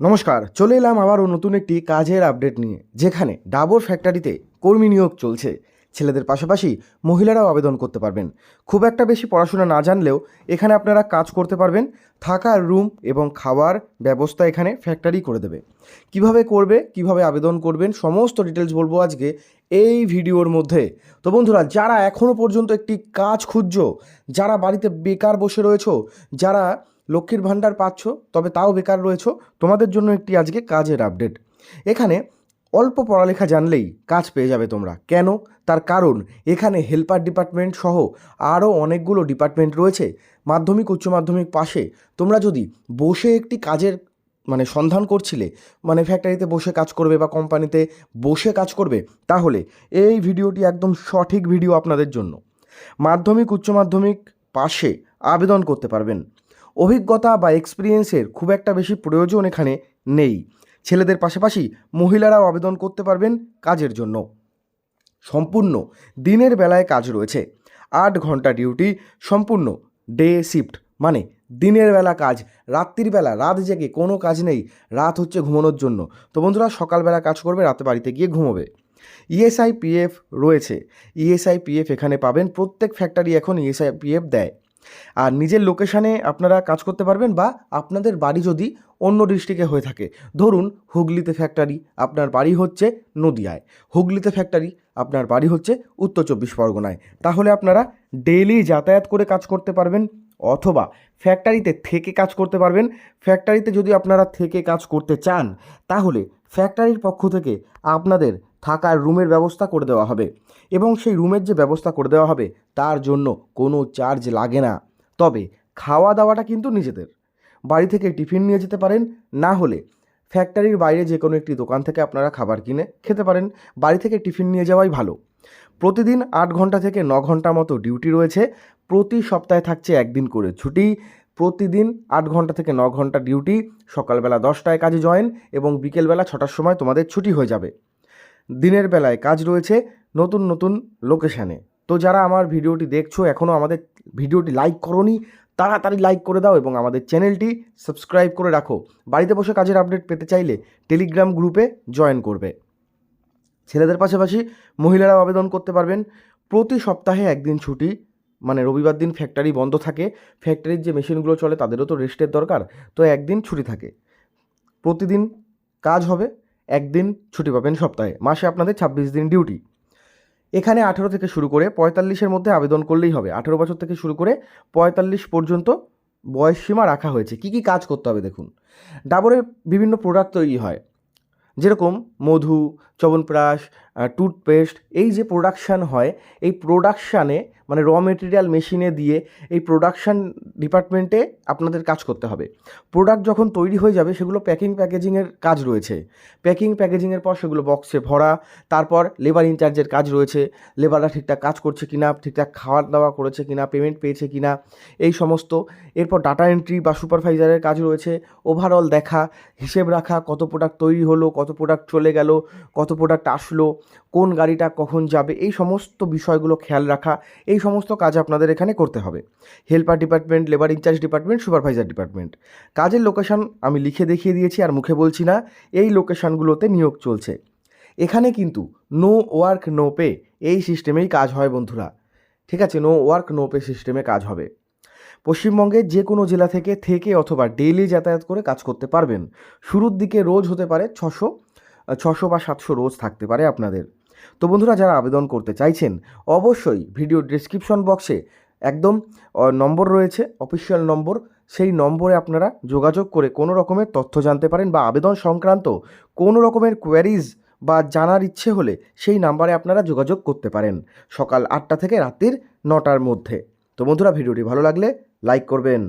নমস্কার, চলে এলাম আবারও নতুন একটি কাজের আপডেট নিয়ে, যেখানে ডাবর ফ্যাক্টরিতে কর্মী নিয়োগ চলছে। ছেলেদের পাশাপাশি মহিলারাও আবেদন করতে পারবেন। খুব একটা বেশি পড়াশোনা না জানলেও এখানে আপনারা কাজ করতে পারবেন। থাকার রুম এবং খাওয়ার ব্যবস্থা এখানে ফ্যাক্টরি করে দেবে। কিভাবে করবে, কিভাবে আবেদন করবেন, সমস্ত ডিটেলস বলবো আজকে এই ভিডিওর মধ্যে। তো বন্ধুরা, যারা এখনও পর্যন্ত একটি কাজ খুঁজছো, যারা বাড়িতে বেকার বসে রয়েছো, যারা লক্ষ্মীর ভাণ্ডার পাচ্ছ তবে তাও বেকার রয়েছো, তোমাদের জন্য একটি আজকে কাজের আপডেট। এখানে অল্প পড়ালেখা জানলেই কাজ পেয়ে যাবে তোমরা। কেন? তার কারণ এখানে হেল্পার ডিপার্টমেন্ট সহ আরও অনেকগুলো ডিপার্টমেন্ট রয়েছে। মাধ্যমিক উচ্চ মাধ্যমিক পাশে তোমরা যদি বসে একটি কাজের সন্ধান করছিলে, ফ্যাক্টরিতে বসে কাজ করবে বা কোম্পানিতে বসে কাজ করবে, তাহলে এই ভিডিওটি একদম সঠিক ভিডিও আপনাদের জন্য। মাধ্যমিক উচ্চ মাধ্যমিক পাশে আবেদন করতে পারবেন। অভিজ্ঞতা বা এক্সপিরিয়েন্সের খুব একটা বেশি প্রয়োজন এখানে নেই। ছেলেদের পাশাপাশি মহিলারাও আবেদন করতে পারবেন কাজের জন্য। সম্পূর্ণ দিনের বেলায় কাজ রয়েছে। 8 ঘন্টা ডিউটি, সম্পূর্ণ ডে শিফট, দিনের বেলা কাজ। রাত্রির বেলা রাত জেগে কোনো কাজ নেই। রাত হচ্ছে ঘুমানোর জন্য। তো বন্ধুরা, সকালবেলা কাজ করবে, রাতে বাড়িতে গিয়ে ঘুমোবে। ইএসআই পিএফ রয়েছে। ইএসআই পিএফ এখানে পাবেন। প্রত্যেক ফ্যাক্টরি এখন ইএসআই পিএফ দেয়। আর নিজের লোকেশানে আপনারা কাজ করতে পারবেন, বা আপনাদের বাড়ি যদি অন্য ডিস্ট্রিক্টে হয়ে থাকে, ধরুন হুগলিতে ফ্যাক্টরি, আপনার বাড়ি হচ্ছে নদিয়ায়। হুগলিতে ফ্যাক্টরি, আপনার বাড়ি হচ্ছে উত্তর 24 পরগনায়। তাহলে আপনারা ডেইলি যাতায়াত করে কাজ করতে পারবেন, অথবা ফ্যাক্টরিতে থেকে কাজ করতে পারবেন। ফ্যাক্টরিতে যদি আপনারা থেকে কাজ করতে চান, তাহলে ফ্যাক্টরির পক্ষ থেকে আপনাদের থাকার রুমের ব্যবস্থা করে দেওয়া হবে, এবং সেই রুমের যে ব্যবস্থা করে দেওয়া হবে তার জন্য কোনো চার্জ লাগে না। তবে খাওয়া দাওয়াটা কিন্তু নিজেদের। বাড়ি থেকে টিফিন নিয়ে যেতে পারেন, না হলে ফ্যাক্টরির বাইরে যে কোনো একটি দোকান থেকে আপনারা খাবার কিনে খেতে পারেন। বাড়ি থেকে টিফিন নিয়ে যাওয়াই ভালো। প্রতিদিন 8 ঘন্টা থেকে 9 ঘন্টা মতো ডিউটি রয়েছে। প্রতি সপ্তাহে থাকছে একদিন করে ছুটি। প্রতিদিন 8 ঘন্টা থেকে 9 ঘন্টা ডিউটি। সকালবেলা 10টায় কাজে জয়েন, এবং বিকেলবেলা 6টার সময় তোমাদের ছুটি হয়ে যাবে। দিনের বেলায় কাজ রয়েছে নতুন নতুন লোকেশানে। তো যারা আমার ভিডিওটি দেখছো, এখনও আমাদের ভিডিওটি লাইক করোনি, তাড়াতাড়ি লাইক করে দাও এবং আমাদের চ্যানেলটি সাবস্ক্রাইব করে রাখো। বাড়িতে বসে কাজের আপডেট পেতে চাইলে টেলিগ্রাম গ্রুপে জয়েন করবে। ছেলেদের পাশাপাশি মহিলারাও আবেদন করতে পারবেন। প্রতি সপ্তাহে একদিন ছুটি, রবিবার দিন ফ্যাক্টরি বন্ধ থাকে। ফ্যাক্টরির যে মেশিনগুলো চলে তাদেরও তো রেস্টের দরকার, তো একদিন ছুটি থাকে। প্রতিদিন কাজ হবে, একদিন ছুটি পাবেন সপ্তাহে। মাসে আপনাদের 26 দিন ডিউটি। এখানে 18 থেকে শুরু করে 45-এর মধ্যে আবেদন করলেই হবে। 18 বছর থেকে শুরু করে 45 পর্যন্ত বয়স সীমা রাখা হয়েছে। কী কী কাজ করতে হবে দেখুন। ডাবরের বিভিন্ন প্রোডাক্ট তৈরি হয়, যেরকম মধু, চ্যবনপ্রাশ, টুথপেস্ট। এই যে প্রোডাকশান হয়, এই প্রোডাকশানে র মেটেরিয়াল মেশিনে দিয়ে এই প্রোডাকশান ডিপার্টমেন্টে আপনাদের কাজ করতে হবে। প্রোডাক্ট যখন তৈরি হয়ে যাবে, সেগুলো প্যাকেজিংয়ের কাজ রয়েছে। প্যাকেজিংয়ের পর সেগুলো বক্সে ভরা। তারপর লেবার ইনচার্জের কাজ রয়েছে। লেবাররা ঠিকঠাক কাজ করছে কিনা, ঠিকঠাক খাওয়া দাওয়া করেছে কিনা, পেমেন্ট পেয়েছে কিনা, এই সমস্ত। এরপর ডাটা এন্ট্রি বা সুপারভাইজারের কাজ রয়েছে। ওভারঅল দেখা, হিসেব রাখা, কত প্রোডাক্ট তৈরি হলো, কত প্রোডাক্ট চলে গেল, কত প্রোডাক্ট আসলো, কোন গাড়িটা কখন যাবে, এই সমস্ত বিষয়গুলো খেয়াল রাখা। এই সমস্ত কাজ আপনাদের এখানে করতে হবে। Helper department, labour incharge department, supervisor department. কাজের লোকেশান আমি লিখে দেখিয়ে দিয়েছি, আর মুখে বলছি না। এই লোকেশানগুলোতে নিয়োগ চলছে। এখানে কিন্তু নো ওয়ার্ক নো পে এই সিস্টেমেই কাজ হয় বন্ধুরা। ঠিক আছে, নো ওয়ার্ক নো পে সিস্টেমে কাজ হবে। পশ্চিমবঙ্গের যে কোনো জেলা থেকে অথবা ডেইলি যাতায়াত করে কাজ করতে পারবেন। শুরুর দিকে রোজ হতে পারে 600 বা 700 রোজ থাকতে পারে আপনাদের। তো বন্ধুরা, যারা আবেদন করতে চাইছেন, অবশ্যই ভিডিও ডেসক্রিপশন বক্সে একদম নম্বর রয়েছে, অফিসিয়াল নম্বর। সেই নম্বরে আপনারা যোগাযোগ করে কোনো রকমের তথ্য জানতে পারেন, বা আবেদন সংক্রান্ত কোনো রকমের কোয়ারিজ বা জানার ইচ্ছে হলে সেই নাম্বারে আপনারা যোগাযোগ করতে পারেন, সকাল 8টা থেকে রাত্রির 9টার মধ্যে। তো বন্ধুরা, ভিডিওটি ভালো লাগলে লাইক করবেন।